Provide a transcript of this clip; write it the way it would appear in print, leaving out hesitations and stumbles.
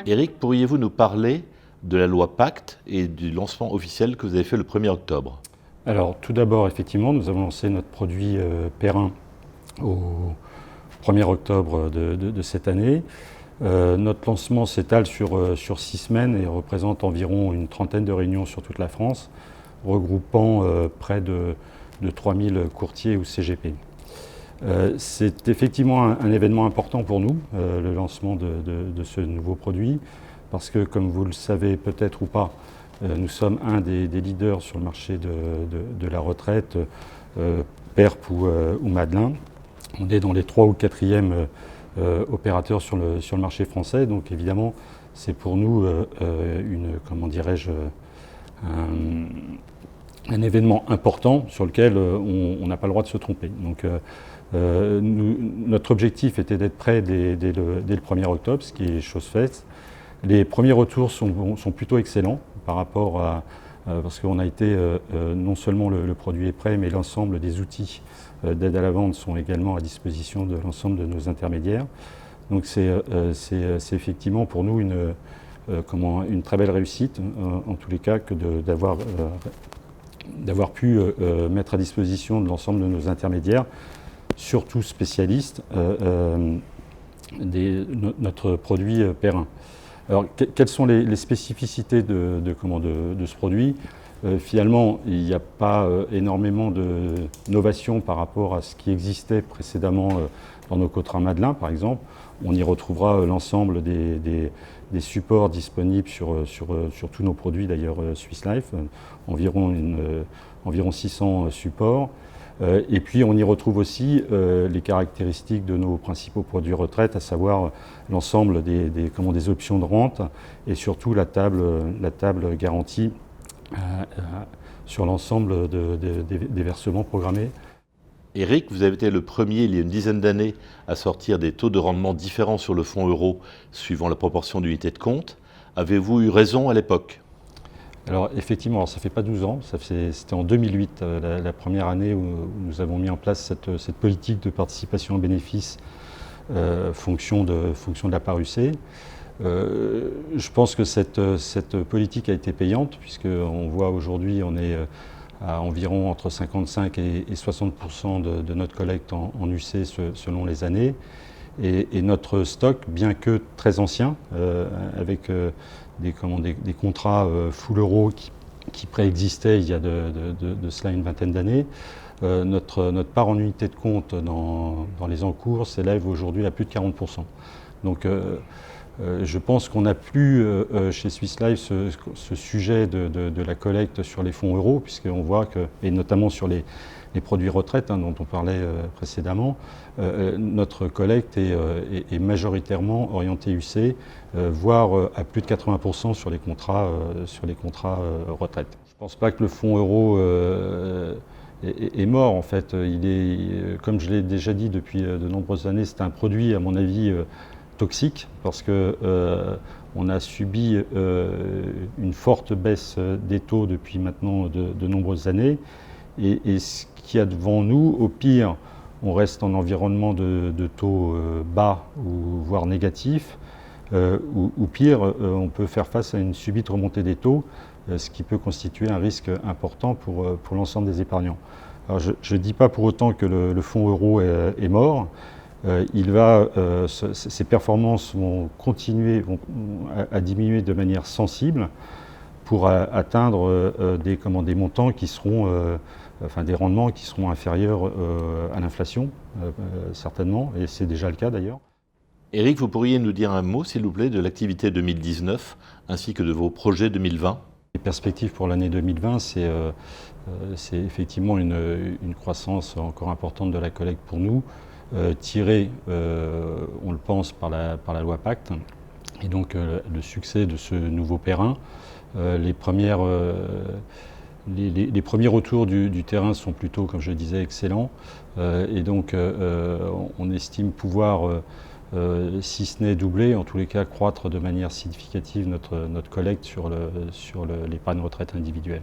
Éric, pourriez-vous nous parler de la loi Pacte et du lancement officiel que vous avez fait le 1er octobre? Alors tout d'abord, effectivement, nous avons lancé notre produit Perrin au 1er octobre de cette année. Notre lancement s'étale sur 6 semaines et représente environ une trentaine de réunions sur toute la France, regroupant près de 3000 courtiers ou CGP. C'est effectivement un événement important pour nous, le lancement de ce nouveau produit, parce que, comme vous le savez peut-être ou pas, nous sommes un des leaders sur le marché de la retraite, PERP ou Madelin. On est dans les 3 ou 4e opérateurs sur le marché français, donc évidemment c'est pour nous un événement important sur lequel on n'a pas le droit de se tromper. Donc, notre objectif était d'être prêt dès le 1er octobre, ce qui est chose faite. Les premiers retours sont plutôt excellents par rapport à... parce qu'on a été, non seulement le produit est prêt, mais l'ensemble des outils d'aide à la vente sont également à disposition de l'ensemble de nos intermédiaires. Donc c'est effectivement pour nous une très belle réussite, en tous les cas, que d'avoir pu mettre à disposition de l'ensemble de nos intermédiaires, surtout spécialistes, notre produit Perrin. Alors, quelles sont les spécificités de ce produit? Finalement, il n'y a pas énormément de novation par rapport à ce qui existait précédemment dans nos contrats Madelin, par exemple. On y retrouvera l'ensemble des supports disponibles sur tous nos produits, d'ailleurs Swiss Life, environ 600 supports. Et puis on y retrouve aussi les caractéristiques de nos principaux produits retraite, à savoir l'ensemble des options de rente et surtout la table garantie sur l'ensemble des versements programmés. Éric, vous avez été le premier, il y a une dizaine d'années, à sortir des taux de rendement différents sur le fonds euro suivant la proportion d'unités de compte. Avez-vous eu raison à l'époque? Alors effectivement, ça ne fait pas 12 ans, c'était en 2008, la première année où nous avons mis en place cette politique de participation aux bénéfices fonction de la part UC. Je pense que cette politique a été payante, puisqu'on voit aujourd'hui, on est à environ entre 55 et 60% de notre collecte en UC selon les années. Et notre stock, bien que très ancien, avec des contrats full euro qui préexistaient il y a de cela une vingtaine d'années, notre part en unité de compte dans les encours s'élève aujourd'hui à plus de 40%. Donc je pense qu'on n'a plus chez Swiss Life ce sujet de la collecte sur les fonds euros, puisqu'on voit que, et notamment sur les produits retraite dont on parlait précédemment, notre collecte est majoritairement orientée UC, voire à plus de 80% sur les contrats retraite. Je ne pense pas que le fonds euro est mort, en fait. Il est, comme je l'ai déjà dit depuis de nombreuses années, c'est un produit, à mon avis, toxique, parce qu'on a subi une forte baisse des taux depuis maintenant de nombreuses années. Et ce qu'il y a devant nous, au pire, on reste en environnement de taux bas ou voire négatif, ou pire, on peut faire face à une subite remontée des taux, ce qui peut constituer un risque important pour l'ensemble des épargnants. Alors je ne dis pas pour autant que le fonds euro est mort. Ses performances vont continuer à diminuer de manière sensible pour atteindre des montants qui seront, des rendements qui seront inférieurs à l'inflation, certainement, et c'est déjà le cas d'ailleurs. Éric, vous pourriez nous dire un mot, s'il vous plaît, de l'activité 2019 ainsi que de vos projets 2020? Les perspectives pour l'année 2020, c'est effectivement une croissance encore importante de la collecte pour nous, tirée, on le pense, par la loi Pacte, et donc le succès de ce nouveau Perrin. Les premiers retours du terrain sont plutôt, comme je le disais, excellents, et donc on estime pouvoir, si ce n'est doubler, en tous les cas croître de manière significative notre collecte sur l'épargne retraite individuelle.